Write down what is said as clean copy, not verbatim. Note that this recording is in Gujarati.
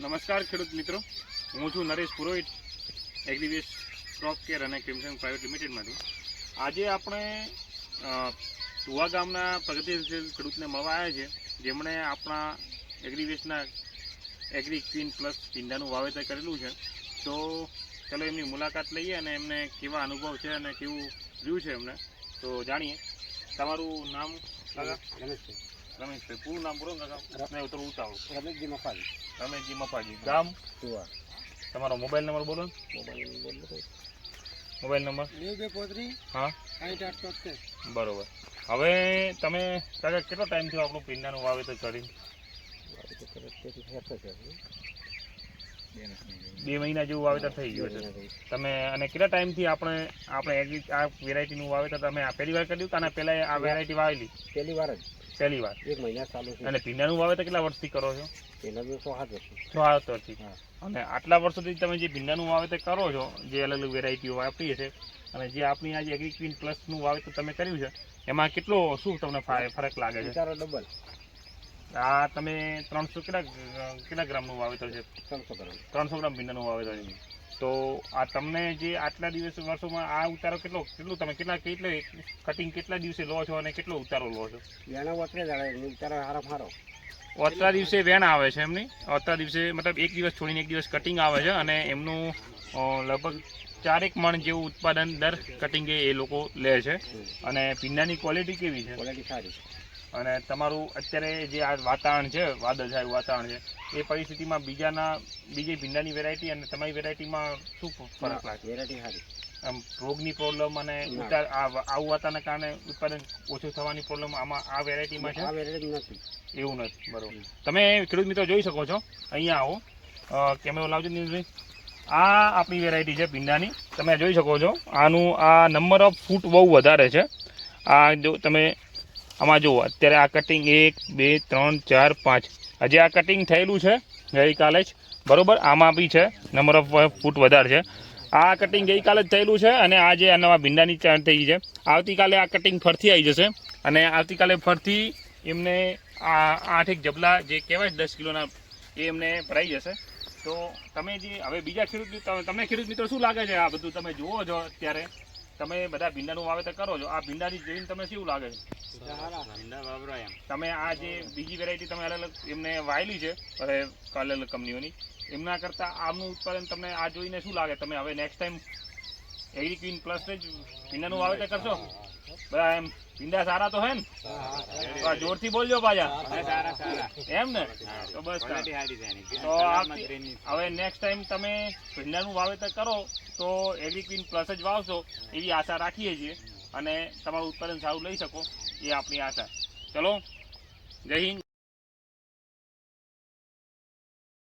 નમસ્કાર ખેડૂત મિત્રો, હું છું નરેશ પુરોહિત, એગ્રીવેસ્ટ ક્રોપ કેર અને ક્રિમ્સન પ્રાઇવેટ લિમિટેડમાંથી. આજે આપણે તુવા ગામના પ્રગતિશીલ ખેડૂતને મળવા આવ્યા છે, જેમણે આપણા એગ્રીવેસ્ટના એગ્રી ક્વીન પ્લસ ભીંડાનું વાવેતર કરેલું છે. તો ચલો એમની મુલાકાત લઈએ અને એમને કેવા અનુભવ છે અને કેવું રહ્યું છે એમને તો જાણીએ. તમારું નામ કાકા? રમેશભાઈ. પૂરું નામ બોલો કાકા, મેં ઉતરું ઉતાવળ. રમેશજી મફાજી. રમેશજી મફાજી. ગામ તુવા. તમારો મોબાઈલ નંબર બોલો. મોબાઈલ નંબર 9235 હા 6873. બરોબર. હવે તમે કાકા કેટલો ટાઈમ થયો આપણું ભીંડાનું વાવેતર કરી? 2 મહિના જેવું વાવેતર થઈ ગયું છે તમે. અને કેટલા ટાઈમથી આપણે આ વેરાયટીનું વાવેતર તમે આ પહેલી વાર કર્યું કે આના પહેલાં આ વેરાયટી વાવેલી? પહેલી વાર જ. પહેલી વાર. 1 મહિના ચાલુ છે. અને ભીંડાનું વાવેતર કેટલા વર્ષથી કરો છો? પહેલા 7 વર્ષથી. 7 વર્ષથી. અને આટલા વર્ષોથી તમે જે ભીંડાનું વાવેતર કરો છો, જે અલગ અલગ વેરાયટીઓ વાપરીએ છે, અને જે આપણી આજે એગ્રી ક્વીન પ્લસનું વાવેતર તમે કર્યું છે, એમાં કેટલો શું તમને ફરક લાગે છે? ડબલ. આ તમે 300 કેટલા ગ્રામનું વાવેતર છે? 300 ગ્રામ ભીંડાનું વાવેતર છે. તો આ તમને જે આટલા વર્ષોમાં આ ઉતારો કેટલું તમે કેટલા કટિંગ કેટલા દિવસે લો છો અને કેટલો ઉતારો લો છો? ઓતરા દિવસે વેણ આવે છે એમની. ઓતરા દિવસે મતલબ એક દિવસ છોડીને એક દિવસ કટિંગ આવે છે, અને એમનું લગભગ 4 મણ જેવું ઉત્પાદન દર કટિંગે એ લોકો લે છે. અને ભીંડાની ક્વોલિટી કેવી છે? ક્વોલિટી સારી. અને તમારું અત્યારે જે આ વાતાવરણ છે, વાદળછાયું વાતાવરણ છે, એ પરિસ્થિતિમાં બીજી ભીંડાની વેરાયટી અને તમારી વેરાયટીમાં શું ફરક લાગે? વેરાયટી સારી. આમ રોગની પ્રોબ્લેમ અને આવું વાતાવરણના કારણે ઉત્પાદન ઓછું થવાની પ્રોબ્લેમ આમાં આ વેરાયટીમાં છે? આ વેરાયટી નથી. એવું નથી. બરોબર. તમે ખેડૂત મિત્રો જોઈ શકો છો, અહીંયા આવો, કેમેરો લાવજો નીલભાઈ. આ આપણી વેરાયટી છે ભીંડાની, તમે જોઈ શકો છો. આ નંબર ઓફ ફૂટ બહુ વધારે છે. આ જો તમે આમાં જુઓ, અત્યારે આ કટિંગ 1 2 3 4 5 હજી આ કટિંગ થયેલું છે ગઈકાલે જ, બરાબર. આમાં બી છે નંબર ઓફ ફૂટ વધારે છે. આ કટિંગ ગઈકાલે જ થયેલું છે, અને આ જે નવા ભીંડાની ચાર થઈ છે, આવતીકાલે આ કટિંગ ફરતી આવી જશે. અને આવતીકાલે ફરતી એમને આ 8 જબલા જે કહેવાય 10 કિલોના, એ એમને ભરાઈ જશે. તો તમે જે હવે બીજા તમને ખેડૂત મિત્રો શું લાગે છે? આ બધું તમે જુઓ છો અત્યારે, તમે બધા ભીંડાનું વાવેતર કરો છો, આ ભીંડાની જોઈને તમને શું લાગે છે? તમે આ જે બીજી વેરાયટી તમે અલગ અલગ એમને વાયેલી છે અલગ અલગ કંપનીઓની, એમના કરતાં આમનું ઉત્પાદન તમને આ જોઈને શું લાગે? તમે હવે next time Agri Queen Plus જ ભીંડાનું વાવેતર કરશો? બધા એમ ભીંડા સારા તો હે ને? જોરથી બોલજો પાછા. એમ ને? તો બસ. તો હવે નેક્સ્ટ ટાઈમ તમે ભીંડાનું વાવેતર કરો તો એગ્રી ક્વીન પ્લસ જ વાવશો એવી આશા રાખીએ છીએ, અને તમારું ઉત્પાદન સારું લઈ શકો એ આપણી આશા. ચલો, જય હિન્દ.